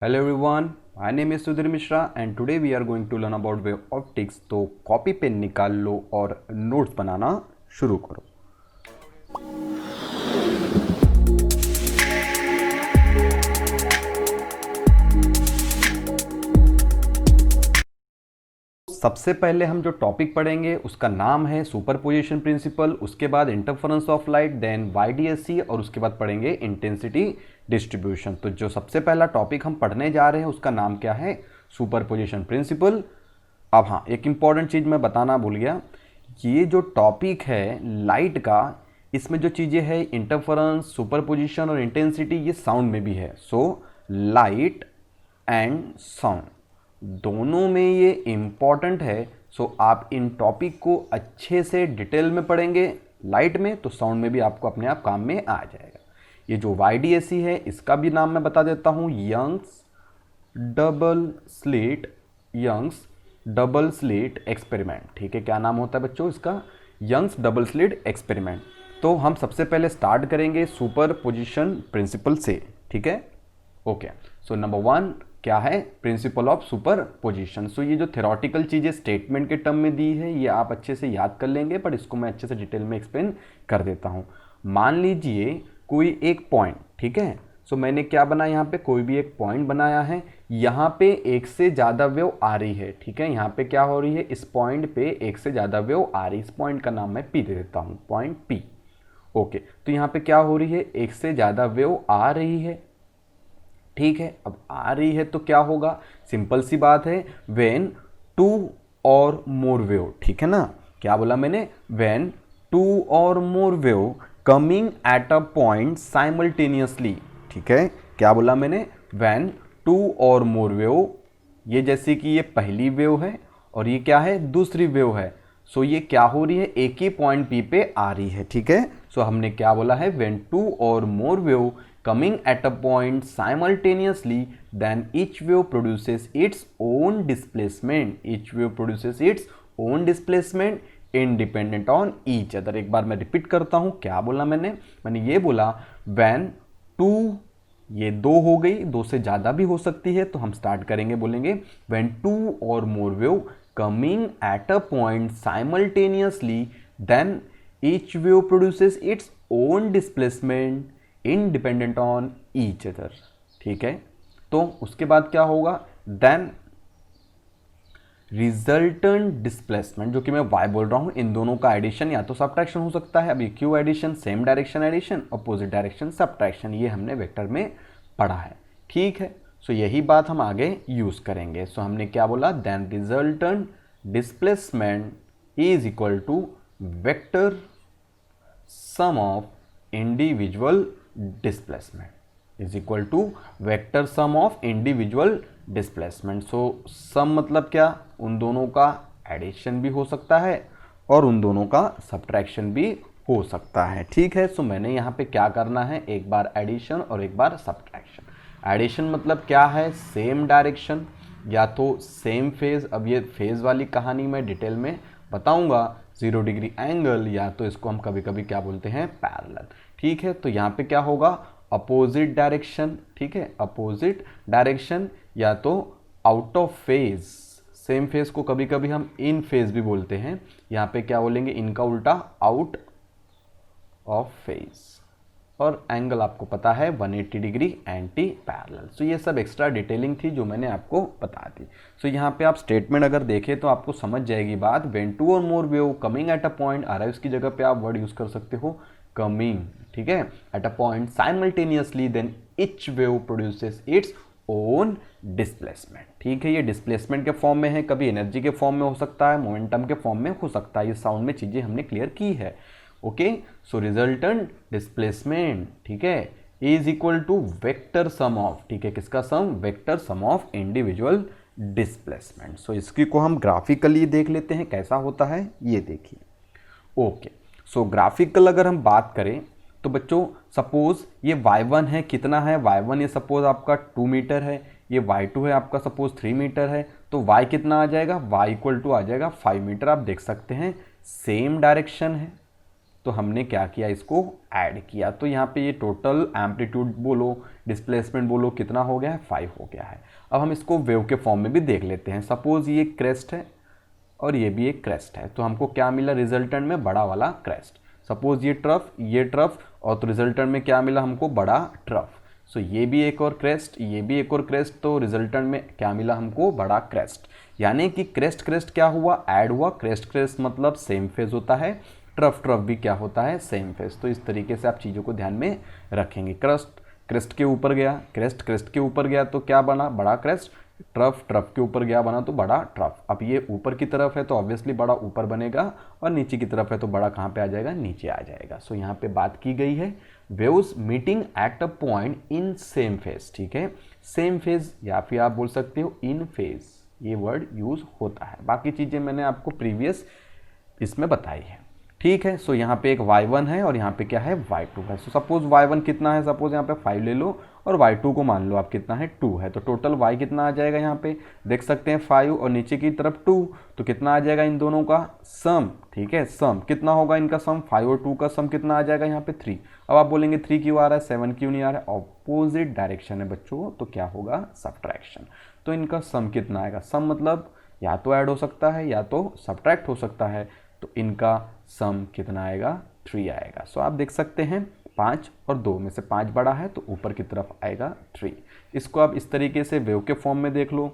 Hello everyone, my name is Sudhir Mishra and today we are going to learn about wave optics। तो copy pen निकाल लो और notes बनाना शुरू करो। सबसे पहले हम जो टॉपिक पढ़ेंगे उसका नाम है सुपरपोजिशन प्रिंसिपल, उसके बाद interference of light, then YDSC और उसके बाद पढ़ेंगे इंटेंसिटी डिस्ट्रीब्यूशन। तो जो सबसे पहला टॉपिक हम पढ़ने जा रहे हैं उसका नाम क्या है? Superposition principle. अब हाँ, एक इंपॉर्टेंट चीज़ मैं बताना भूल गया, ये जो टॉपिक है लाइट का, इसमें जो चीज़ें हैं इंटरफेरेंस, सुपरपोजिशन और इंटेंसिटी, ये साउंड में भी है। सो लाइट एंड साउंड दोनों में ये इम्पॉर्टेंट है। सो आप इन टॉपिक को अच्छे से डिटेल में पढ़ेंगे लाइट में, तो साउंड में भी आपको अपने आप काम में आ जाएगा। ये जो वाईडीएससी है इसका भी नाम मैं बता देता हूँ, यंग्स डबल स्लिट एक्सपेरिमेंट। ठीक है, क्या नाम होता है बच्चों इसका? Young's double slit experiment. तो हम सबसे पहले स्टार्ट करेंगे सुपरपोजिशन प्रिंसिपल से। ठीक है, ओके। सो नंबर 1 क्या है? Principle of superposition. सो ये जो थ्योरेटिकल चीज़ें स्टेटमेंट के टर्म में दी है ये आप अच्छे से याद कर लेंगे, पर इसको मैं अच्छे से डिटेल में एक्सप्लेन कर देता हूँ। मान लीजिए कोई एक पॉइंट, ठीक है। सो मैंने क्या बनाया यहाँ पे? कोई भी एक पॉइंट बनाया है, यहाँ पे एक से ज़्यादा वेव आ रही है। ठीक है, यहाँ पे क्या हो रही है? इस पॉइंट पे एक से ज़्यादा वेव आ रही है। इस पॉइंट का नाम मैं पी दे देता हूँ, पॉइंट पी। ओके, तो यहाँ पे क्या हो रही है? एक से ज़्यादा वेव आ रही है। ठीक है, अब आ रही है तो क्या होगा? सिंपल सी बात है, when two or more wave. ठीक है ना, क्या बोला मैंने? When two or more wave coming at a point simultaneously. ठीक है, क्या बोला मैंने? When two or more wave, ये जैसे कि ये पहली वेव है और ये क्या है? दूसरी वेव है। सो ये क्या हो रही है? एक ही पॉइंट पी पे आ रही है। ठीक है, सो हमने क्या बोला है? When two or more wave coming at a point simultaneously, then each wave produces its own displacement. Each wave produces its own displacement independent on each other। एक बार मैं रिपीट करता हूँ, क्या बोला मैंने? मैंने ये बोला when टू, ये दो हो गई, दो से ज़्यादा भी हो सकती है, तो हम स्टार्ट करेंगे, बोलेंगे when टू और more wave coming at a point simultaneously, then each wave produces its own displacement independent on each other. ठीक है, तो उसके बाद क्या होगा? देन रिजल्टेंट डिस्प्लेसमेंट, जो कि मैं वाई बोल रहा हूं, इन दोनों का एडिशन या तो सब्ट्रैक्शन हो सकता है। अभी क्यू addition, same direction addition, opposite direction subtraction, ये हमने वेक्टर में पढ़ा है। ठीक है, सो यही बात हम आगे यूज करेंगे। सो हमने क्या बोला? Then resultant displacement is equal to vector sum of individual displacement is equal to vector sum of individual displacement. So sum मतलब क्या? उन दोनों का एडिशन भी हो सकता है और उन दोनों का सब्ट्रैक्शन भी हो सकता है। ठीक है, सो मैंने यहाँ पे क्या करना है? एक बार एडिशन और एक बार सब्ट्रैक्शन। एडिशन मतलब क्या है? सेम डायरेक्शन या तो सेम फेज। अब ये फेज वाली कहानी मैं डिटेल में बताऊंगा। 0 डिग्री एंगल, या तो इसको हम कभी कभी क्या बोलते हैं? पैरेलल। ठीक है, तो यहाँ पे क्या होगा? Opposite direction. ठीक है, अपोजिट डायरेक्शन या तो out of phase. Same phase को कभी कभी हम इन फेज भी बोलते हैं। यहाँ पे क्या बोलेंगे? इनका उल्टा आउट ऑफ फेज। और एंगल आपको पता है 180 डिग्री एंटी पैरेलल। सो ये सब एक्स्ट्रा डिटेलिंग थी जो मैंने आपको बता दी। सो यहाँ पे आप स्टेटमेंट अगर देखें तो आपको समझ जाएगी बात। When two or more wave coming at a point, arrives की जगह पे आप वर्ड यूज कर सकते हो कमिंग। ठीक है, at a point simultaneously, then each wave produces its own displacement. ठीक है, ये डिस्प्लेसमेंट के फॉर्म में है, कभी एनर्जी के फॉर्म में हो सकता है, मोमेंटम के फॉर्म में हो सकता है। ये साउंड में चीजें हमने क्लियर की है। ओके, सो रिजल्टेंट डिस्प्लेसमेंट, ठीक है, is equal to vector sum of, ठीक है, किसका sum? Vector sum of individual displacement. So इसकी को हम ग्राफिकली देख लेते हैं कैसा होता है, ये देखिए। ओके, सो ग्राफिकल अगर हम बात करें तो बच्चों सपोज ये y1 है, कितना है y1? ये सपोज आपका 2 मीटर है, ये y2 है आपका सपोज 3 मीटर है, तो y कितना आ जाएगा? y इक्वल टू आ जाएगा 5 मीटर। आप देख सकते हैं सेम डायरेक्शन है, तो हमने क्या किया, इसको ऐड किया। तो यहाँ पे ये टोटल एम्पलीट्यूड बोलो, डिस्प्लेसमेंट बोलो, कितना हो गया है, 5 हो गया है। अब हम इसको वेव के फॉर्म में भी देख लेते हैं। सपोज ये क्रेस्ट है और ये भी एक क्रेस्ट है, तो हमको क्या मिला रिजल्टेंट में, बड़ा वाला क्रेस्ट। सपोज ये ट्रफ और तो रिजल्टेंट में क्या मिला हमको, बड़ा ट्रफ। सो ये भी एक और क्रेस्ट, ये भी एक और क्रेस्ट, तो रिजल्टेंट में क्या मिला हमको, बड़ा क्रेस्ट। यानी कि क्रेस्ट क्रेस्ट क्या हुआ, ऐड हुआ। क्रेस्ट क्रेस्ट मतलब सेम फेज होता है, ट्रफ ट्रफ भी क्या होता है, सेम फेज। तो इस तरीके से आप चीज़ों को ध्यान में रखेंगे। क्रेस्ट क्रेस्ट के ऊपर गया, क्रेस्ट क्रेस्ट के ऊपर गया तो क्या बना, बड़ा क्रेस्ट। ट्रफ ट्रफ के ऊपर गया, बना तो बड़ा ट्रफ। अब ये ऊपर की तरफ है तो ऑब्वियसली बड़ा ऊपर बनेगा, और नीचे की तरफ है तो बड़ा कहाँ पे आ जाएगा, नीचे आ जाएगा। सो यहाँ पे बात की गई है waves meeting at a point in same phase. ठीक है, सेम फेज या फिर आप बोल सकते हो इन फेज, ये वर्ड यूज होता है। बाकी चीज़ें मैंने आपको प्रीवियस इसमें बताई है। ठीक है, सो यहाँ पे एक y1 है और यहाँ पे क्या है, y2 है। सो सपोज y1 कितना है, सपोज यहाँ पे 5 ले लो और y2 को मान लो आप कितना है, 2 है। तो टोटल y कितना आ जाएगा, यहाँ पे देख सकते हैं 5 और नीचे की तरफ 2, तो कितना आ जाएगा इन दोनों का सम। ठीक है, सम कितना होगा इनका सम, 5 और 2 का सम कितना आ जाएगा यहाँ पे 3। अब आप बोलेंगे 3 क्यों आ रहा है, 7 क्यों नहीं आ रहा है, ऑपोजिट डायरेक्शन है बच्चों, तो क्या होगा, सब्ट्रैक्शन। तो इनका सम कितना आएगा, सम मतलब या तो ऐड हो सकता है या तो सब्ट्रैक्ट हो सकता है, तो इनका सम कितना आएगा, 3 आएगा। सो आप देख सकते हैं 5 और 2 में से 5 बड़ा है तो ऊपर की तरफ आएगा 3। इसको आप इस तरीके से वेव के फॉर्म में देख लो।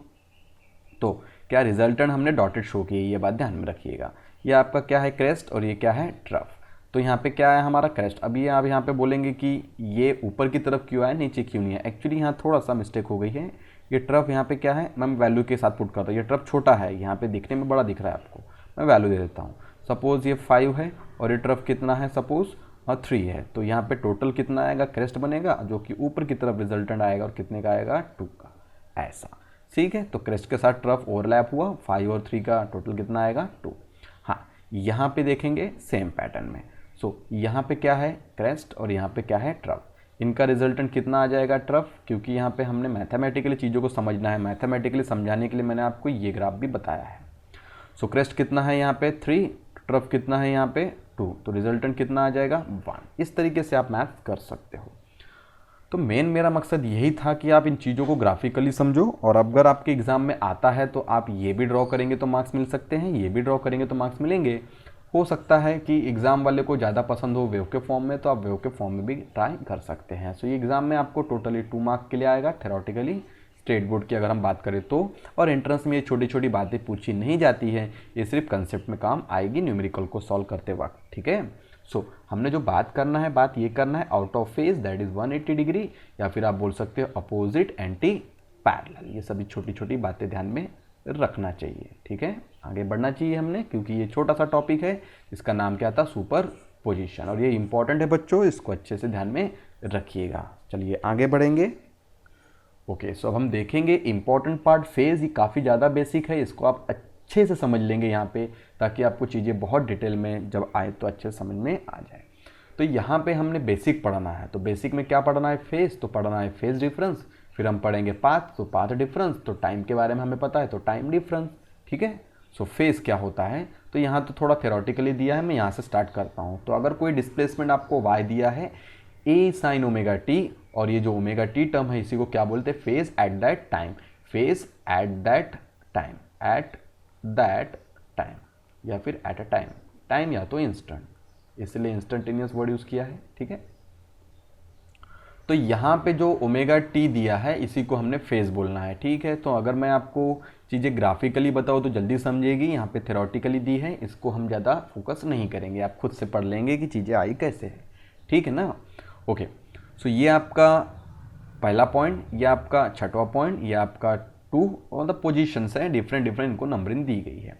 तो क्या रिजल्टेंट हमने डॉटेड शो किए, ये बात ध्यान में रखिएगा। ये आपका क्या है, क्रेस्ट, और ये क्या है, ट्रफ। तो यहाँ पे क्या है हमारा क्रेस्ट। अभी आप यहाँ पे बोलेंगे कि ये ऊपर की तरफ क्यों है, नीचे क्यों नहीं है। एक्चुअली यहाँ थोड़ा सा मिस्टेक हो गई है। ये ट्रफ यहाँ पे क्या है, मैं वैल्यू के साथ पुट करता हूँ। ये ट्रफ छोटा है, यहाँ पे दिखने में बड़ा दिख रहा है आपको, मैं वैल्यू दे देता हूँ। सपोज ये 5 है और ये ट्रफ कितना है, सपोज 3 है। तो यहाँ पे टोटल कितना आएगा, क्रेस्ट बनेगा जो कि ऊपर की तरफ रिजल्टेंट आएगा, और कितने का आएगा, 2 का, ऐसा। ठीक है, तो क्रेस्ट के साथ ट्रफ ओवरलैप हुआ, 5 और 3 का टोटल कितना आएगा, 2। हाँ, यहाँ पे देखेंगे सेम पैटर्न में। सो यहाँ पे क्या है, क्रेस्ट, और यहाँ पे क्या है, ट्रफ। इनका रिजल्टेंट कितना आ जाएगा, ट्रफ, क्योंकि यहाँ पे हमने मैथमेटिकली चीज़ों को समझना है। मैथमेटिकली समझाने के लिए मैंने आपको ये ग्राफ भी बताया है। सो क्रेस्ट कितना है यहाँ पे 3, ट्रफ कितना है यहाँ पे 2, तो रिजल्टेंट कितना आ जाएगा 1। इस तरीके से आप मैथ कर सकते हो। तो मेन मेरा मकसद यही था कि आप इन चीज़ों को ग्राफिकली समझो, और अगर आपके एग्जाम में आता है तो आप ये भी ड्रॉ करेंगे तो मार्क्स मिल सकते हैं, ये भी ड्रॉ करेंगे तो मार्क्स मिलेंगे। हो सकता है कि एग्ज़ाम वाले को ज़्यादा पसंद हो वेव के फॉर्म में, तो आप वेव के फॉर्म में भी ट्राई कर सकते हैं। सो ये एग्ज़ाम में आपको टोटली 2 मार्क्स के लिए आएगा थेरोटिकली, स्टेट बोर्ड की अगर हम बात करें तो। और एंट्रेंस में ये छोटी छोटी बातें पूछी नहीं जाती है, ये सिर्फ कंसेप्ट में काम आएगी न्यूमेरिकल को सॉल्व करते वक्त। ठीक है, सो हमने जो बात करना है, बात ये करना है out of phase, that is 180 degree, या फिर आप बोल सकते हो अपोजिट, एंटी पैरेलल। ये सभी छोटी छोटी बातें ध्यान में रखना चाहिए। ठीक है, आगे बढ़ना चाहिए हमने, क्योंकि ये छोटा सा टॉपिक है, इसका नाम क्या था, सुपर पोजिशन, और ये इंपॉर्टेंट है बच्चों, इसको अच्छे से ध्यान में रखिएगा। चलिए आगे बढ़ेंगे। ओके, सो अब हम देखेंगे इंपॉर्टेंट पार्ट फेज। ये काफ़ी ज़्यादा बेसिक है, इसको आप अच्छे से समझ लेंगे यहाँ पे, ताकि आपको चीज़ें बहुत डिटेल में जब आए तो अच्छे समझ में आ जाए। तो यहाँ पे हमने बेसिक पढ़ना है, तो बेसिक में क्या पढ़ना है, फेज, तो पढ़ना है फेज डिफरेंस। फिर हम पढ़ेंगे पाथ, तो पाथ डिफरेंस, तो टाइम के बारे में हमें पता है तो टाइम डिफरेंस। ठीक है, सो फेज क्या होता है, तो यहाँ तो थोड़ा थेरोटिकली दिया है, मैं यहाँ से स्टार्ट करता हूँ। तो अगर कोई डिस्प्लेसमेंट आपको y दिया है a sin ओमेगा टी, और ये जो ओमेगा टी टर्म है इसी को क्या बोलते हैं, phase at that time, phase at that time, at that time, या फिर एट अ टाइम, टाइम या तो इंस्टेंट, इसलिए इंस्टेंटेनियस वर्ड यूज़ किया है। ठीक है, तो यहाँ पे जो ओमेगा टी दिया है इसी को हमने फेज बोलना है। ठीक है, तो अगर मैं आपको चीज़ें ग्राफिकली बताऊँ तो जल्दी समझेगी, यहाँ पे थेरोटिकली दी है, इसको हम ज़्यादा फोकस नहीं करेंगे, आप खुद से पढ़ लेंगे कि चीज़ें आई कैसे है। ठीक है ना, ओके। सो ये आपका पहला पॉइंट, ये आपका छठवां पॉइंट, ये आपका 2, और मतलब पोजीशंस है, डिफरेंट डिफरेंट इनको नंबरिंग दी गई है।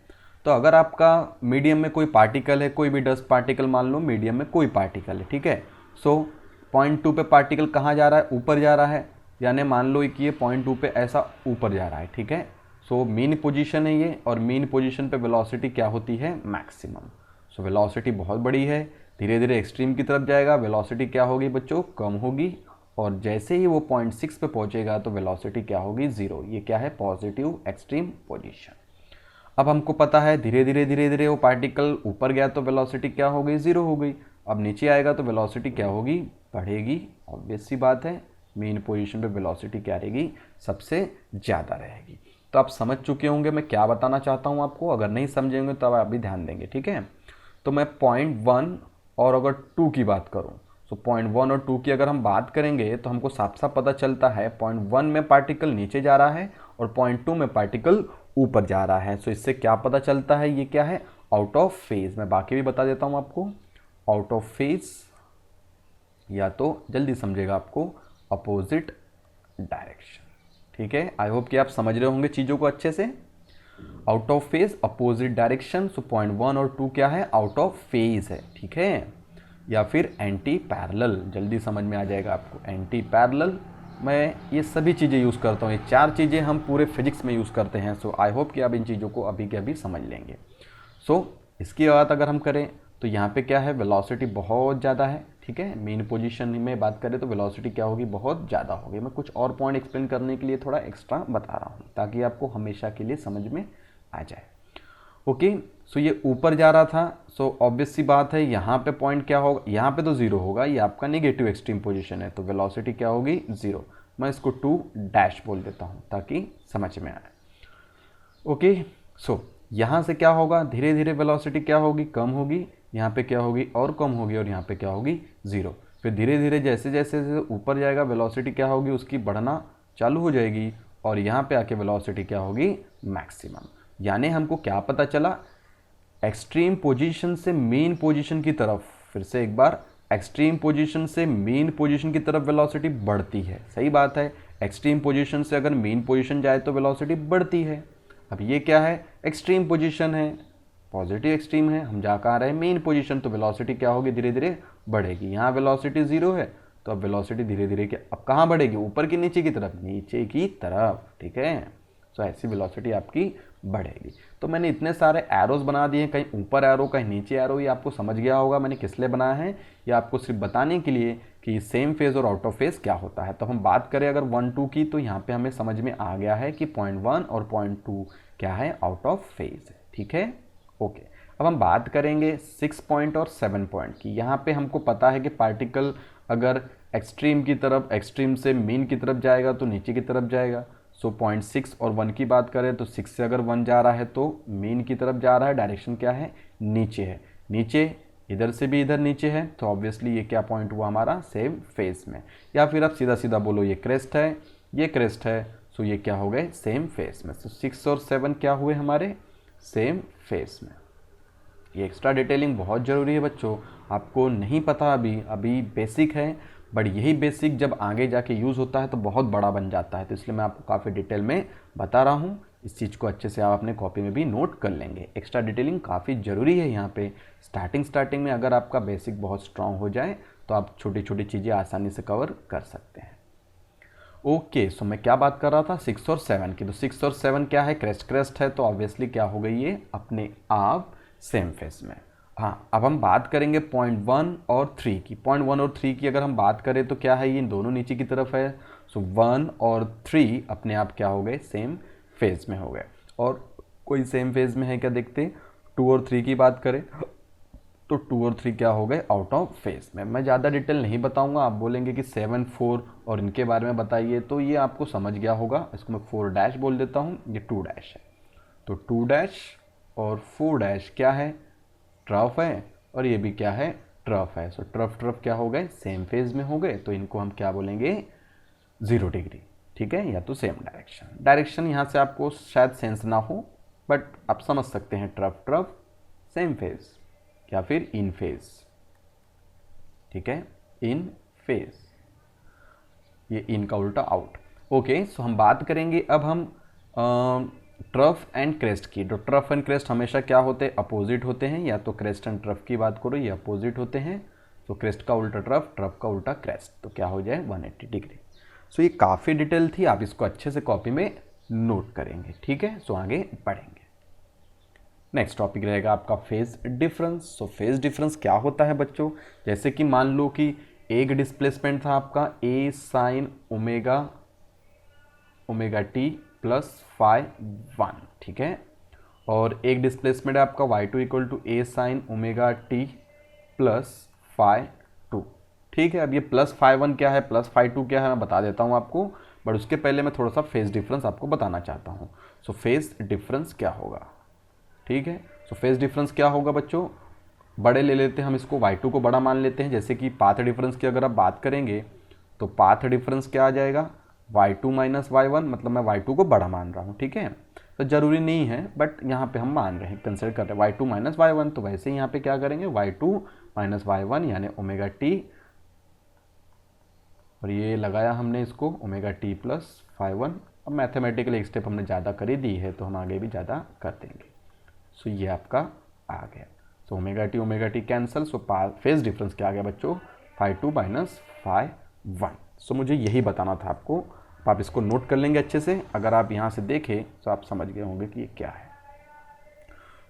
तो अगर आपका मीडियम में कोई पार्टिकल है, कोई भी डस्ट पार्टिकल मान लो, मीडियम में कोई पार्टिकल है, ठीक है। सो पॉइंट 2 पे पार्टिकल कहाँ जा रहा है, ऊपर जा रहा है, यानी मान लो कि ये पॉइंट 2 पे ऐसा ऊपर जा रहा है। ठीक है, सो मीन पोजीशन है ये, और मीन पोजीशन पे वेलोसिटी क्या होती है, मैक्सिमम। सो वेलोसिटी बहुत बड़ी है, धीरे धीरे एक्सट्रीम की तरफ जाएगा, वेलोसिटी क्या होगी बच्चों, कम होगी, और जैसे ही वो पॉइंट 6 पे पहुंचेगा तो वेलोसिटी क्या होगी, 0। ये क्या है, पॉजिटिव एक्सट्रीम पोजीशन। अब हमको पता है धीरे धीरे वो पार्टिकल ऊपर गया तो वेलोसिटी क्या हो गई, 0 हो गई। अब नीचे आएगा तो वेलोसिटी क्या होगी, बढ़ेगी, ऑब्वियस सी बात है, मेन पोजीशन पे वेलोसिटी क्या रहेगी, सबसे ज़्यादा रहेगी। तो आप समझ चुके होंगे मैं क्या बताना चाहता हूँ आपको, अगर नहीं समझेंगे तो आप भी ध्यान देंगे, ठीक है। तो मैं पॉइंट 1 और अगर 2 की बात करूँ, तो पॉइंट 1 और 2 की अगर हम बात करेंगे तो हमको साफ साफ पता चलता है पॉइंट 1 में पार्टिकल नीचे जा रहा है और पॉइंट 2 में पार्टिकल ऊपर जा रहा है। सो इससे क्या पता चलता है, ये क्या है, आउट ऑफ फेज। मैं बाकी भी बता देता हूँ आपको, आउट ऑफ फेज या तो जल्दी समझेगा आपको अपोजिट डायरेक्शन, ठीक है। आई होप कि आप समझ रहे होंगे चीज़ों को अच्छे से। Out of phase, opposite direction, so point 1 और 2 क्या है, आउट ऑफ फेज है, ठीक है। या फिर एंटी पैरेलल, जल्दी समझ में आ जाएगा आपको, एंटी पैरेलल। मैं ये सभी चीज़ें यूज़ करता हूँ, ये 4 चीज़ें हम पूरे फिजिक्स में यूज़ करते हैं। सो आई होप कि आप इन चीज़ों को अभी के अभी समझ लेंगे। सो इसकी बात अगर हम करें तो यहाँ पे क्या है, वेलोसिटी बहुत ज़्यादा है, ठीक है। मेन पोजीशन में बात करें तो वेलोसिटी क्या होगी, बहुत ज़्यादा होगी। मैं कुछ और पॉइंट एक्सप्लेन करने के लिए थोड़ा एक्स्ट्रा बता रहा हूँ ताकि आपको हमेशा के लिए समझ में आ जाए। ओके, सो ये ऊपर जा रहा था, सो ऑब्वियस सी बात है यहाँ पे पॉइंट क्या होगा, यहाँ पे तो जीरो होगा, ये आपका नेगेटिव एक्सट्रीम पोजीशन है, तो वेलोसिटी क्या होगी, जीरो। मैं इसको 2 डैश बोल देता हूँ ताकि समझ में आए। ओके, सो यहाँ से क्या होगा, धीरे धीरे वेलोसिटी क्या होगी, कम होगी, यहाँ पे क्या होगी और कम होगी, और यहाँ पे क्या होगी, जीरो। फिर धीरे धीरे जैसे जैसे ऊपर जाएगा वेलोसिटी क्या होगी, उसकी बढ़ना चालू हो जाएगी, और यहाँ पे आके वेलोसिटी क्या होगी, मैक्सिमम। यानी हमको क्या पता चला, एक्सट्रीम पोजीशन से मेन पोजीशन की तरफ, फिर से एक बार, एक्सट्रीम पोजीशन से मेन पोजीशन की तरफ वेलोसिटी बढ़ती है, सही बात है। एक्सट्रीम पोजीशन से अगर मेन पोजीशन जाए तो वेलोसिटी बढ़ती है। अब ये क्या है, एक्सट्रीम पोजीशन है, पॉजिटिव एक्सट्रीम है, हम जा कहाँ रहे हैं, मेन पोजीशन, तो वेलोसिटी क्या होगी, धीरे धीरे बढ़ेगी। यहाँ वेलोसिटी जीरो है तो अब वेलोसिटी धीरे धीरे अब कहाँ बढ़ेगी, ऊपर की नीचे की तरफ, नीचे की तरफ, ठीक है। तो ऐसी वेलोसिटी आपकी बढ़ेगी। तो मैंने इतने सारे एरोज बना दिए, कहीं ऊपर एरो कहीं नीचे एरो, ये आपको समझ गया होगा मैंने किस लिए बनाया है, ये आपको सिर्फ बताने के लिए कि सेम फेज और आउट ऑफ फेज क्या होता है। तो हम बात करें अगर 1 2 की, तो यहाँ पे हमें समझ में आ गया है कि पॉइंट 1 और पॉइंट 2 क्या है, आउट ऑफ फेज है, ठीक है। ओके, अब हम बात करेंगे 6 पॉइंट और 7 पॉइंट की। यहाँ पे हमको पता है कि पार्टिकल अगर एक्सट्रीम की तरफ, एक्सट्रीम से मीन की तरफ जाएगा तो नीचे की तरफ जाएगा। सो पॉइंट 6 और 1 की बात करें तो 6 से अगर 1 जा रहा है तो मीन की तरफ जा रहा है, डायरेक्शन क्या है, नीचे है, नीचे इधर से भी इधर नीचे है, तो ऑब्वियसली ये क्या पॉइंट हुआ हमारा, सेम फेज में। या फिर आप सीधा सीधा बोलो ये क्रेस्ट है, ये क्रेस्ट है, सो ये क्या हो गए, सेम फेज में। सो 6 और 7 क्या हुए हमारे, सेम फेज में। ये एक्स्ट्रा डिटेलिंग बहुत ज़रूरी है बच्चों, आपको नहीं पता अभी बेसिक है, बट यही बेसिक जब आगे जाके यूज़ होता है तो बहुत बड़ा बन जाता है। तो इसलिए मैं आपको काफ़ी डिटेल में बता रहा हूँ, इस चीज़ को अच्छे से आप अपने कॉपी में भी नोट कर लेंगे। एक्स्ट्रा डिटेलिंग काफ़ी ज़रूरी है यहाँ पे। स्टार्टिंग में अगर आपका बेसिक बहुत स्ट्रांग हो जाए तो आप छोटी छोटी चीज़ें आसानी से कवर कर सकते हैं। ओके, सो मैं क्या बात कर रहा था, 6 और 7 की। तो 6 और 7 क्या है, क्रेस्ट है, तो ऑब्वियसली क्या हो गई ये अपने आप सेम फेज में। हाँ, अब हम बात करेंगे पॉइंट 1 और 3 की। पॉइंट 1 और 3 की अगर हम बात करें तो क्या है, ये दोनों नीचे की तरफ है। सो 1 और 3 अपने आप क्या हो गए, सेम फेज में हो गए। और कोई सेम फेज में है क्या, देखते 2 और 3 की बात करें तो 2 और 3 क्या हो गए, आउट ऑफ फेज में। मैं ज़्यादा डिटेल नहीं बताऊंगा, आप बोलेंगे कि 7 4 और इनके बारे में बताइए, तो ये आपको समझ गया होगा। इसको मैं 4 डैश बोल देता हूँ, ये 2 डैश है। तो 2 डैश और 4 डैश क्या है, ट्रफ है, और ये भी क्या है, ट्रफ है। सो ट्रफ क्या हो गए, सेम फेज में हो गए, तो इनको हम क्या बोलेंगे, 0 डिग्री, ठीक है, या तो सेम डायरेक्शन यहाँ से आपको शायद सेंस ना हो, बट आप समझ सकते हैं, ट्रफ सेम फेज या फिर इन फेज, ठीक है, इन फेज, ये इन का उल्टा आउट। ओके, सो हम बात करेंगे अब हम ट्रफ एंड क्रेस्ट की। तो ट्रफ एंड क्रेस्ट हमेशा क्या होते हैं, अपोजिट होते हैं, या तो क्रेस्ट एंड ट्रफ की बात करो ये अपोजिट होते हैं। तो क्रेस्ट का उल्टा ट्रफ का उल्टा क्रेस्ट, तो क्या हो जाए 180 डिग्री। सो ये काफ़ी डिटेल थी, आप इसको अच्छे से कॉपी में नोट करेंगे, ठीक है। सो आगे बढ़ेंगे, नेक्स्ट टॉपिक रहेगा आपका फेज डिफरेंस। सो फेज डिफरेंस क्या होता है बच्चों, जैसे कि मान लो कि एक डिस्प्लेसमेंट था आपका A sine omega T plus phi 1, ठीक है, और एक डिस्प्लेसमेंट है आपका y2 equal to A sine omega T plus phi two. ठीक है, अब ये प्लस फाई वन क्या है, प्लस फाई टू क्या है, मैं बता देता हूँ आपको, बट उसके पहले मैं थोड़ा सा फेज डिफरेंस आपको बताना चाहता हूँ। सो फेज डिफरेंस क्या होगा, ठीक है। सो फेज डिफरेंस क्या होगा बच्चों, बड़े ले लेते हैं हम इसको, y2 को बड़ा मान लेते हैं। जैसे कि पाथ डिफरेंस की अगर आप बात करेंगे तो पाथ डिफरेंस क्या आ जाएगा, y2 माइनस y1, मतलब मैं y2 को बड़ा मान रहा हूँ, ठीक है। तो जरूरी नहीं है, बट यहाँ पे हम मान रहे हैं, कंसिडर कर रहे हैं y2 माइनस y1, तो वैसे ही यहाँ पे क्या करेंगे y2 माइनस y1 यानी ओमेगा टी, और ये लगाया हमने इसको ओमेगा टी प्लस फाई1। अब मैथमेटिकल एक स्टेप हमने ज़्यादा कर दी है तो हम आगे भी ज़्यादा कर देंगे। सो ये आपका आ गया। So omega T cancel. So phase difference क्या आ गया बच्चों, phi two minus phi one. So मुझे यही बताना था आपको, आप इसको नोट कर लेंगे अच्छे से। अगर आप यहाँ से देखें तो आप समझ गए होंगे कि ये क्या है।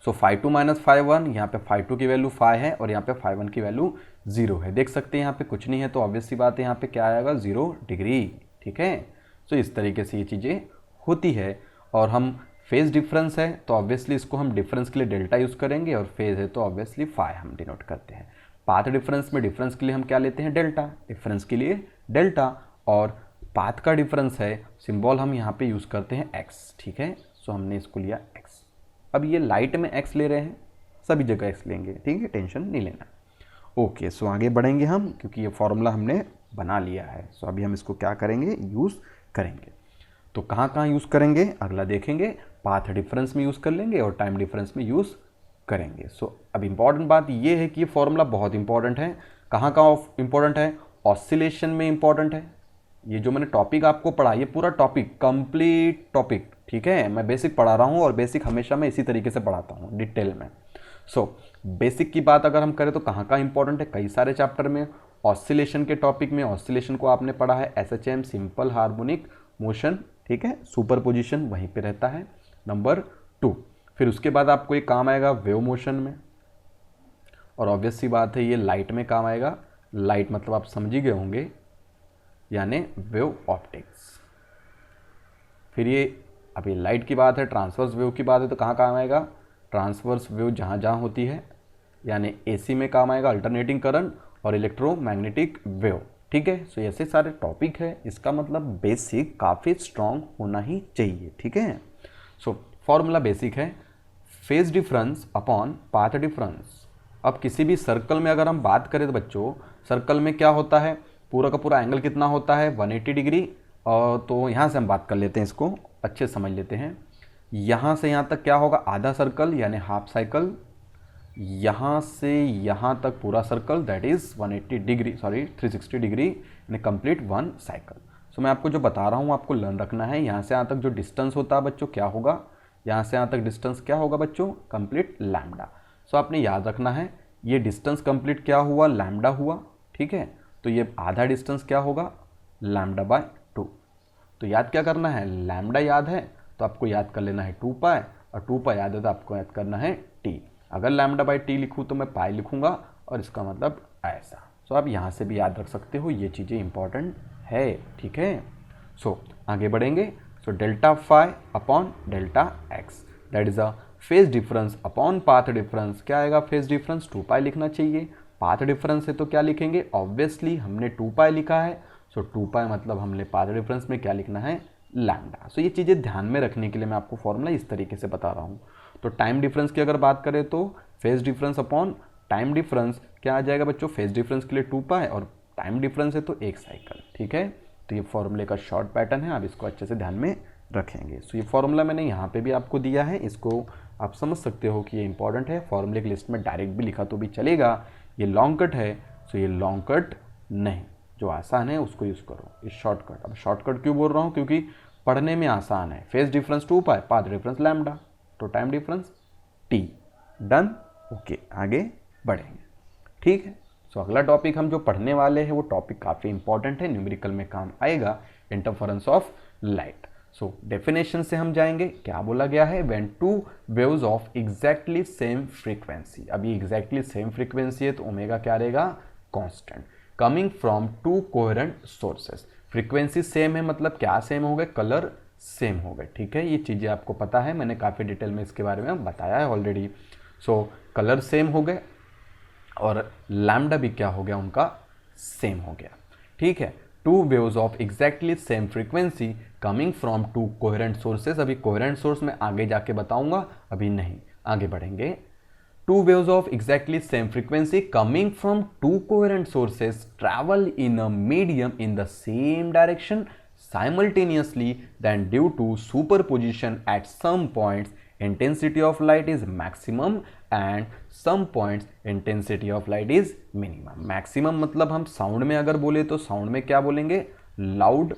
So phi two minus phi one, यहाँ पे फाई टू की वैल्यू फाई है और यहाँ पे फाई वन की वैल्यू जीरो है। देख सकते हैं यहाँ पे कुछ नहीं है तो ऑब्वियस सी बात है यहाँ पे क्या आएगा, 0 डिग्री, ठीक है। सो इस तरीके से ये चीज़ें होती है। और हम फेज डिफरेंस है तो ऑब्वियसली इसको हम डिफरेंस के लिए डेल्टा यूज़ करेंगे, और फेज है तो ऑब्वियसली फाई हम डिनोट करते हैं। पाथ डिफरेंस में डिफरेंस के लिए हम क्या लेते हैं, डेल्टा, डिफरेंस के लिए डेल्टा, और पाथ का डिफरेंस है, सिंबल हम यहाँ पे यूज़ करते हैं एक्स, ठीक है। सो हमने इसको लिया एक्स। अब ये लाइट में एक्स ले रहे हैं, सभी जगह एक्स लेंगे, ठीक है, टेंशन नहीं लेना। ओके, सो आगे बढ़ेंगे हम, क्योंकि ये फॉर्मूला हमने बना लिया है। सो अभी हम इसको क्या करेंगे, यूज़ करेंगे। तो कहाँ कहाँ यूज़ करेंगे अगला देखेंगे, पाथ डिफरेंस में यूज़ कर लेंगे और टाइम डिफरेंस में यूज़ करेंगे। सो अब इंपॉर्टेंट बात ये है कि ये फॉर्मूला बहुत इंपॉर्टेंट है। कहाँ कहाँ इंपॉर्टेंट है, ऑसिलेशन में इंपॉर्टेंट है। ये जो मैंने टॉपिक आपको पढ़ा, ये पूरा टॉपिक, कंप्लीट टॉपिक, ठीक है। मैं बेसिक पढ़ा रहा हूँ और बेसिक हमेशा मैं इसी तरीके से पढ़ाता हूँ, डिटेल में। सो बेसिक की बात अगर हम करें तो कहाँ कहाँ इंपॉर्टेंट है, कई सारे चैप्टर में। ऑसिलेशन के टॉपिक में, ऑसिलेशन को आपने पढ़ा है SHM, सिंपल हार्मोनिक मोशन, ठीक है, सुपरपोजिशन वहीं पे रहता है, नंबर 2। फिर उसके बाद आपको ये काम आएगा वेव मोशन में, और ऑब्वियस सी बात है ये लाइट में काम आएगा। लाइट मतलब आप समझ ही गए होंगे, यानी वेव ऑप्टिक्स। फिर ये अभी लाइट की बात है, ट्रांसवर्स वेव की बात है तो कहाँ काम आएगा, ट्रांसवर्स वेव जहाँ जहाँ होती है, यानी AC में काम आएगा, अल्टरनेटिंग करंट और इलेक्ट्रोमैग्नेटिक वेव, ठीक है। सो ऐसे सारे टॉपिक है, इसका मतलब बेसिक काफ़ी स्ट्रॉन्ग होना ही चाहिए, ठीक है। सो फॉर्मूला बेसिक है, phase difference upon path difference. अब किसी भी सर्कल में अगर हम बात करें तो बच्चों, सर्कल में क्या होता है, पूरा का पूरा एंगल कितना होता है, 180 डिग्री। और तो यहाँ से हम बात कर लेते हैं, इसको अच्छे से समझ लेते हैं। यहाँ से यहाँ तक क्या होगा, आधा सर्कल यानी हाफ साइकिल। यहाँ से यहाँ तक पूरा circle, that is 180 degree, sorry 360 degree, यानी कंप्लीट 1 साइकिल। सो मैं आपको जो बता रहा हूँ आपको लर्न रखना है। यहाँ से यहाँ तक जो डिस्टेंस होता है बच्चों क्या होगा, यहाँ से यहाँ तक डिस्टेंस क्या होगा बच्चों, कंप्लीट लैम्डा। सो आपने याद रखना है, ये डिस्टेंस कंप्लीट क्या हुआ, लैम्डा हुआ, ठीक है। तो ये आधा डिस्टेंस क्या होगा, लैम्डा बाय 2। तो याद क्या करना है, लैम्डा याद है तो आपको याद कर लेना है 2 पाई, और 2 पाई याद है तो आपको याद करना है टी। अगर लैम्डा बाई टी लिखूँ तो मैं पाई लिखूँगा, और इसका मतलब ऐसा। सो आप यहाँ से भी याद रख सकते हो, ये चीज़ें इंपॉर्टेंट है, ठीक है। सो आगे बढ़ेंगे। So delta phi upon delta x, that is a phase difference upon path difference. क्या आएगा फेज डिफरेंस, 2 पाई लिखना चाहिए। पाथ डिफरेंस है तो क्या लिखेंगे, ऑब्वियसली हमने 2 पाई लिखा है। सो 2 पाई मतलब हमने पाथ डिफरेंस में क्या लिखना है, लैम्डा। सो ये चीज़ें ध्यान में रखने के लिए मैं आपको फॉर्मूला इस तरीके से बता रहा हूँ। तो टाइम डिफरेंस की अगर बात करें तो phase difference upon time difference क्या आ जाएगा बच्चों, फेज डिफरेंस के लिए 2 पाई और टाइम डिफरेंस है तो 1 साइकिल, ठीक है। तो ये फॉर्मूले का शॉर्ट पैटर्न है, आप इसको अच्छे से ध्यान में रखेंगे। सो ये फॉर्मूला मैंने यहाँ पे भी आपको दिया है, इसको आप समझ सकते हो कि ये इंपॉर्टेंट है। फॉर्मूले की लिस्ट में डायरेक्ट भी लिखा तो भी चलेगा। ये लॉन्ग कट है, सो ये लॉन्ग कट नहीं, जो आसान है उसको यूज़ करो, ये शॉर्टकट। अब शॉर्टकट क्यों बोल रहा हूँ, क्योंकि पढ़ने में आसान है। फेज डिफरेंस 2 पाई, पाथ डिफरेंस लैम्डा, तो time difference T. Done, okay, आगे बढ़ेंगे, ठीक है। सो अगला टॉपिक हम जो पढ़ने वाले हैं वो टॉपिक काफ़ी इंपॉर्टेंट है, न्यूमेरिकल में काम आएगा, interference of light. So definition से हम जाएंगे, क्या बोला गया है, when two waves of exactly same frequency. अभी एग्जैक्टली सेम फ्रीक्वेंसी है तो ओमेगा क्या रहेगा, constant, coming from 2 coherent sources. Frequency same है मतलब क्या सेम हो गए, कलर सेम हो गए, ठीक है। ये चीज़ें आपको पता है, मैंने काफ़ी डिटेल में इसके बारे में बताया है ऑलरेडी। सो कलर सेम हो गए, और लैम्डा भी क्या हो गया उनका, सेम हो गया। ठीक है, two waves of exactly same frequency coming from to coherent sources. अभी कोहेरेंट सोर्स में आगे जाके बताऊंगा, अभी नहीं, आगे बढ़ेंगे। Two waves of exactly same frequency coming from two coherent sources travel in a medium in the same direction simultaneously, then due to superposition at some points intensity of light is maximum and some points intensity of light is minimum। maximum मतलब हम sound में अगर बोले तो sound में क्या बोलेंगे, loud.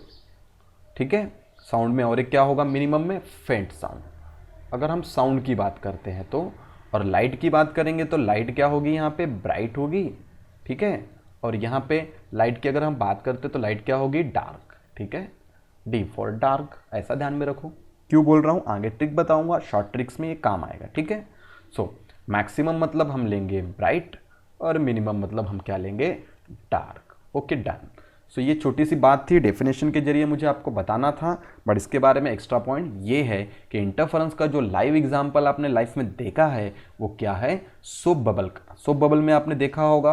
ठीक है, साउंड में, और एक क्या होगा मिनिमम में, फेंट साउंड, अगर हम साउंड की बात करते हैं तो। और लाइट की बात करेंगे तो लाइट क्या होगी, यहाँ पे ब्राइट होगी। ठीक है, और यहाँ पे लाइट की अगर हम बात करते तो लाइट क्या होगी, डार्क। ठीक है, डी फॉर डार्क, ऐसा ध्यान में रखो। क्यों बोल रहा हूँ, आगे ट्रिक बताऊंगा, शॉर्ट ट्रिक्स में ये काम आएगा। ठीक है, सो मैक्सिमम मतलब हम लेंगे ब्राइट और मिनिमम मतलब हम क्या लेंगे, डार्क। Okay, done. सो ये छोटी सी बात थी, डेफिनेशन के जरिए मुझे आपको बताना था। बट इसके बारे में एक्स्ट्रा पॉइंट ये है कि इंटरफेरेंस का जो लाइव एग्जांपल आपने लाइफ में देखा है वो क्या है, सोप बबल का। सोप बबल में आपने देखा होगा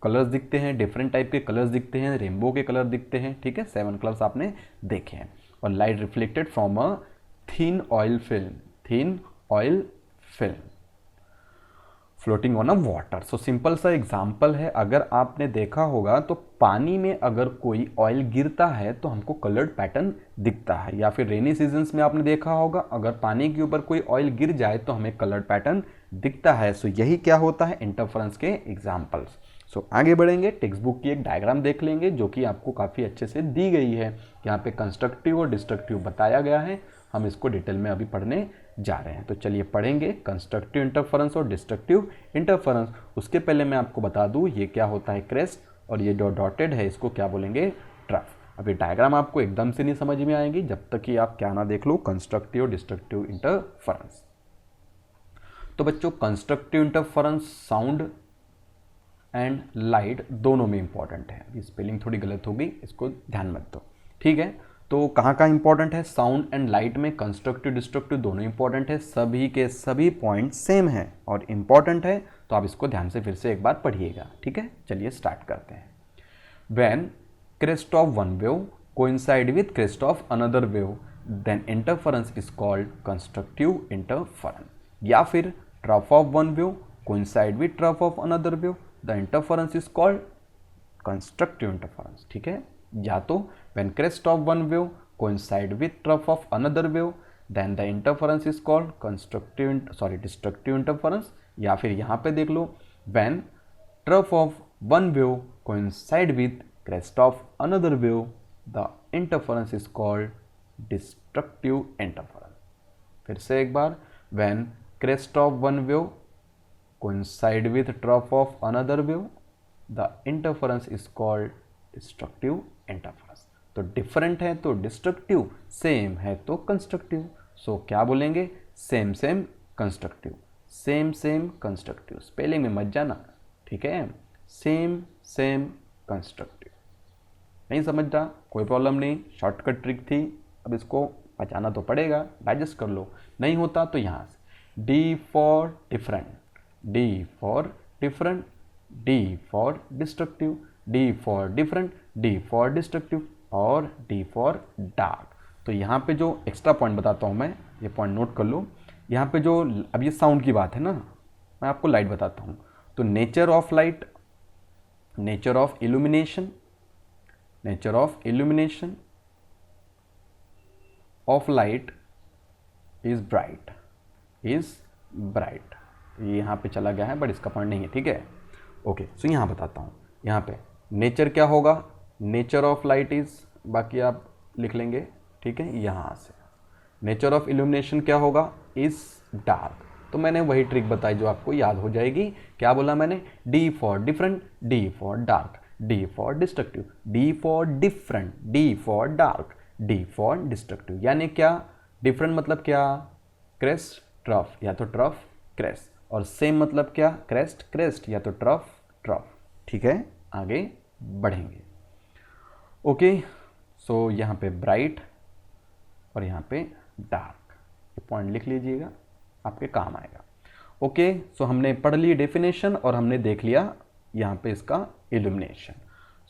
कलर्स दिखते हैं, डिफरेंट टाइप के कलर्स दिखते हैं, रेनबो के कलर दिखते हैं। ठीक है, 7 कलर्स आपने देखे हैं। और light reflected from a thin oil film, thin oil film floating on a water. So simple सा एग्जाम्पल है, अगर आपने देखा होगा तो पानी में अगर कोई ऑयल गिरता है तो हमको कलर्ड पैटर्न दिखता है, या फिर रेनी सीजन्स में आपने देखा होगा अगर पानी के ऊपर कोई ऑयल गिर जाए तो हमें कलर्ड पैटर्न दिखता है। सो यही क्या होता है, इंटरफेरेंस के एग्जाम्पल्स। सो आगे बढ़ेंगे, टेक्स्ट बुक की एक डायग्राम देख लेंगे जो कि आपको काफ़ी अच्छे से दी गई है। यहाँ पे कंस्ट्रक्टिव और डिस्ट्रक्टिव बताया गया है, हम इसको डिटेल में अभी पढ़ने जा रहे हैं। तो चलिए पढ़ेंगे कंस्ट्रक्टिव इंटरफेरेंस और डिस्ट्रक्टिव इंटरफेरेंस। उसके पहले मैं आपको बता दूं ये क्या होता है क्रेस्ट, और ये जो डॉटेड है इसको क्या बोलेंगे, ट्रफ। अभी डायग्राम आपको एकदम से नहीं समझ में आएगी जब तक कि आप क्या ना देख लो, कंस्ट्रक्टिव और डिस्ट्रक्टिव इंटरफेरेंस। तो बच्चों constructive interference sound and light दोनों में इंपॉर्टेंट है। अभी स्पेलिंग थोड़ी गलत होगी, इसको ध्यान मत दो। ठीक है, तो कहाँ कहाँ इंपॉर्टेंट है, साउंड एंड लाइट में कंस्ट्रक्टिव डिस्ट्रक्टिव दोनों इंपॉर्टेंट है, सभी के सभी पॉइंट सेम है और इंपॉर्टेंट है। तो आप इसको ध्यान से फिर से एक बार पढ़िएगा। ठीक है, चलिए स्टार्ट करते हैं। When crest of one wave coincide with crest of another wave then interference is called constructive interference. या फिर trough of one wave coincide with trough of another wave, the interference is called constructive interference. ठीक है, या तो when crest of one wave coincide with trough of another wave then the interference is called destructive interference। या फिर यहाँ पे देख लो when trough of one wave coincide with crest of another wave the interference is called destructive interference। फिर से एक बार, when crest of one wave coincide with trough of another wave the interference is called destructive interference। तो different है तो destructive, same है तो constructive. सो क्या बोलेंगे, same same constructive, same same constructive. Spelling में मत जाना, ठीक है, सेम सेम कंस्ट्रक्टिव। नहीं समझ रहा, कोई प्रॉब्लम नहीं, शॉर्टकट ट्रिक थी, अब इसको पचाना तो पड़ेगा, डाइजेस्ट कर लो। नहीं होता तो यहाँ से D for different, D for different, D for destructive, D for different, D for destructive और डी फॉर डार्क। तो यहाँ पे जो एक्स्ट्रा पॉइंट बताता हूँ मैं, ये पॉइंट नोट कर लो। यहाँ पे जो अब ये साउंड की बात है ना, मैं आपको लाइट बताता हूँ। तो nature of light, nature of illumination, nature of illumination of light is bright, is bright. ये यहाँ पे चला गया है बट इसका पॉइंट नहीं है। ठीक है, ओके, सो यहाँ बताता हूँ। यहाँ पे नेचर क्या होगा, नेचर ऑफ लाइट इज, बाकी आप लिख लेंगे। ठीक है, यहाँ से नेचर ऑफ इल्यूमिनेशन क्या होगा, इज डार्क। तो मैंने वही ट्रिक बताई जो आपको याद हो जाएगी। क्या बोला मैंने, D for different, D for dark, D for destructive, D for different, D for dark, D for destructive. यानी क्या, डिफरेंट मतलब क्या, क्रेस्ट ट्रफ, या तो ट्रफ क्रेस्ट, और सेम मतलब क्या, क्रेस्ट क्रेस्ट, या तो ट्रफ ट्रफ। ठीक है, आगे बढ़ेंगे। ओके, सो यहाँ पे ब्राइट और यहाँ पे डार्क, ये पॉइंट लिख लीजिएगा, आपके काम आएगा। ओके, सो हमने पढ़ ली डेफिनेशन और हमने देख लिया यहाँ पे इसका इल्यूमिनेशन।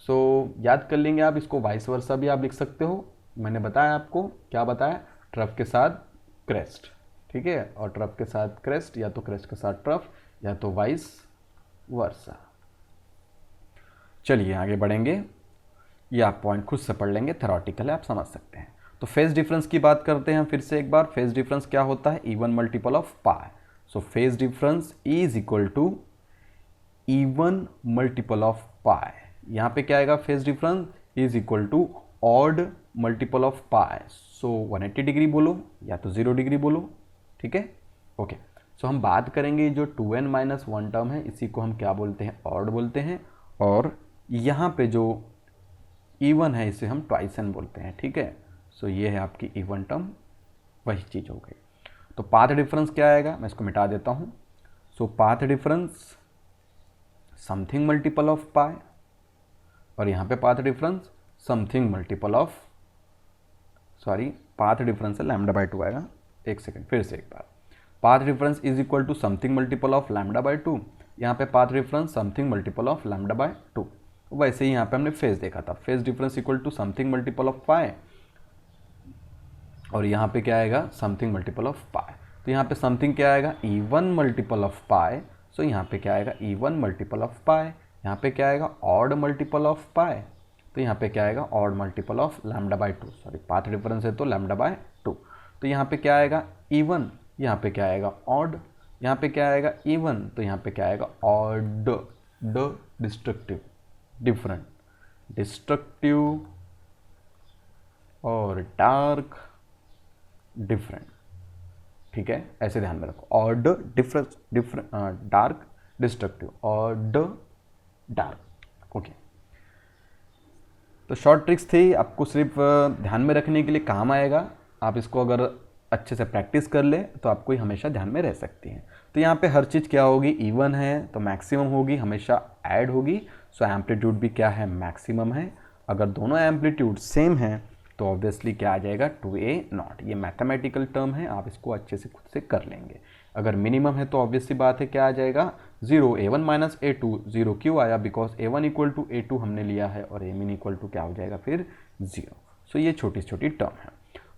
सो याद कर लेंगे आप इसको, वाइस वर्सा भी आप लिख सकते हो। मैंने बताया आपको, क्या बताया, ट्रफ के साथ क्रेस्ट, ठीक है, और ट्रफ के साथ क्रेस्ट, या तो क्रेस्ट के साथ ट्रफ, या तो वाइस वर्सा। चलिए आगे बढ़ेंगे, ये आप पॉइंट खुद से पढ़ लेंगे, थ्योरेटिकल है, आप समझ सकते हैं। तो फेज डिफरेंस की बात करते हैं फिर से एक बार। फेज डिफरेंस क्या होता है, even multiple of pi. So phase difference is equal to even multiple of pi. यहाँ पे क्या आएगा, phase difference is equal to odd multiple of pi. So 180 degree बोलो या तो 0 डिग्री बोलो, ठीक है, ओके। सो हम बात करेंगे जो 2n-1 टर्म है, इसी को हम क्या बोलते हैं, ऑड बोलते हैं, और यहाँ पे जो इवन है इसे हम ट्वाइस n बोलते हैं, ठीक है। सो ये है आपकी इवन टर्म, वही चीज़ हो गई। तो पाथ डिफरेंस क्या आएगा, मैं इसको मिटा देता हूँ। So path difference something multiple of pi, और यहाँ पे path difference something multiple of, sorry path difference है λ/2 आएगा। एक सेकेंड, फिर से एक बार, path difference is equal to something multiple of λ/2, यहाँ पे path difference something multiple of λ/2। वैसे ही यहाँ पे हमने फेज देखा था, phase difference equal to something multiple of pi, और यहाँ पे क्या आएगा, समथिंग मल्टीपल ऑफ पाई। तो यहाँ पे समथिंग क्या आएगा, इवन मल्टीपल ऑफ पाई। सो यहाँ पे क्या आएगा, इवन मल्टीपल ऑफ पाई। यहाँ पे क्या आएगा, ऑड मल्टीपल ऑफ पाई। तो यहाँ पे क्या आएगा, odd multiple of λ/2, sorry path difference है तो λ/2। तो यहाँ पे क्या आएगा, इवन, यहाँ पे क्या आएगा, ऑड, यहाँ पे क्या आएगा, इवन, तो यहाँ पे क्या आएगा, ऑड, ड डिस्ट्रक्टिव, डिफरेंट, डिस्ट्रक्टिव और डार्क डिफरेंट, ठीक है, ऐसे ध्यान में रखो, odd different dark destructive, odd dark, okay. तो शॉर्ट ट्रिक्स थी, आपको सिर्फ ध्यान में रखने के लिए काम आएगा। आप इसको अगर अच्छे से प्रैक्टिस कर ले तो आपको ही हमेशा ध्यान में रह सकती हैं। तो यहाँ पे हर चीज़ क्या होगी, इवन है तो मैक्सिमम होगी, हमेशा ऐड होगी। सो एम्पलीट्यूड भी क्या है, मैक्सिमम है। अगर दोनों एम्पलीट्यूड सेम हैं तो ऑब्वियसली क्या आ जाएगा, 2a0। ये मैथमेटिकल टर्म है, आप इसको अच्छे से खुद से कर लेंगे। अगर मिनिमम है तो ऑब्वियसली बात है क्या आ जाएगा, 0, a1 - a2। 0 क्यों आया, बिकॉज a1 = a2 हमने लिया है, और a min = क्या हो जाएगा फिर 0। सो ये छोटी छोटी टर्म है।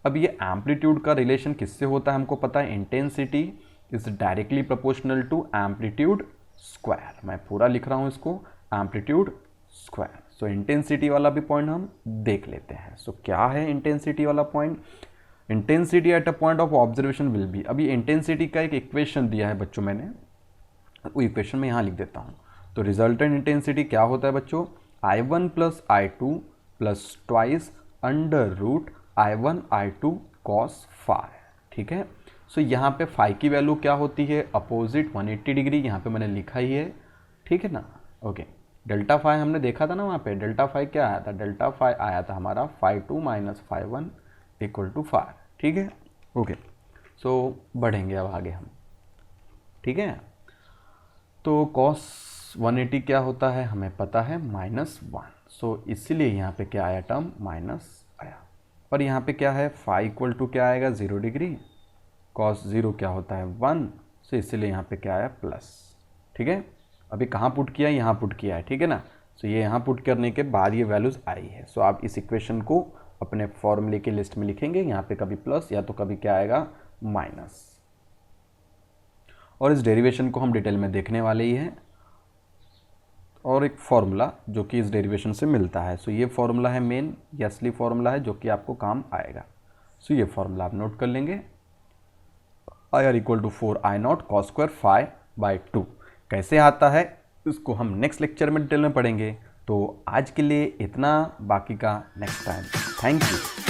अब ये एम्पलीट्यूड का रिलेशन किससे होता है हमको पता है, intensity is directly proportional to amplitude square. मैं पूरा लिख रहा हूँ इसको, एम्पलीट्यूड स्क्वायर। सो इंटेंसिटी वाला भी पॉइंट हम देख लेते हैं। सो क्या है इंटेंसिटी वाला point, intensity at a point of observation will be. अभी इंटेंसिटी का एक इक्वेशन दिया है बच्चों मैंने, वो इक्वेशन में यहाँ लिख देता हूँ। तो रिजल्टेंट इंटेंसिटी क्या होता है बच्चों, I1 + I2 + twice √ I1 I2 cos phi, ठीक है। सो यहाँ पे फाई की वैल्यू क्या होती है, अपोजिट 180 डिग्री, यहाँ पे मैंने लिखा ही है, ठीक है ना, ओके। डेल्टा फाई हमने देखा था ना, वहाँ पे डेल्टा फाई क्या आया था, डेल्टा फाई आया था हमारा φ2 - φ1 = φ, ठीक है, ओके। सो बढ़ेंगे अब आगे हम, ठीक है। तो cos 180 क्या होता है हमें पता है, -1। सो इसीलिए यहाँ पे क्या आया, टर्म माइनस आया। और यहाँ पे क्या है, फाई = क्या आएगा, 0 डिग्री, cos 0 क्या होता है 1। सो इसीलिए यहाँ पे क्या आया, प्लस, ठीक है। अभी कहाँ पुट किया, यहाँ पुट किया है, ठीक है ना। सो ये यहाँ पुट करने के बाद ये वैल्यूज़ आई है। सो आप इस इक्वेशन को अपने फॉर्मूले की लिस्ट में लिखेंगे, यहाँ पे कभी प्लस या तो कभी क्या आएगा, माइनस। और इस डेरिवेशन को हम डिटेल में देखने वाले ही हैं, और एक फॉर्मूला जो कि इस डेरिवेशन से मिलता है। सो ये फॉर्मूला है मेन, ये असली फॉर्मूला है जो कि आपको काम आएगा। सो ये फॉर्मूला आप नोट कर लेंगे, IR = 4I0 cos² φ/2। कैसे आता है इसको हम नेक्स्ट लेक्चर में डिटेल में पढ़ेंगे। तो आज के लिए इतना, बाकी का नेक्स्ट टाइम। Thank you.